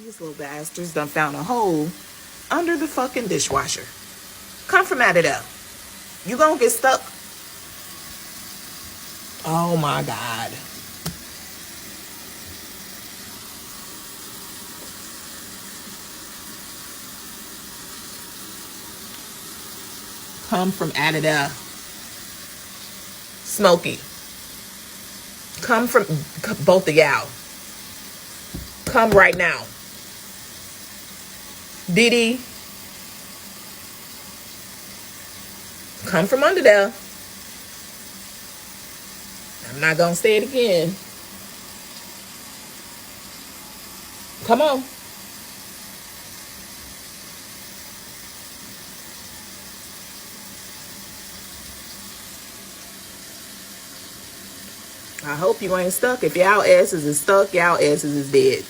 These little bastards done found a hole under the fucking dishwasher. Come from out of there. You gonna get stuck. Oh my God. Come from out of there. Smokey. Come from both of y'all. Come right now. Didi. Come from under there. I'm not gonna say it again. Come on. I hope you ain't stuck. If y'all asses is stuck, y'all asses is dead.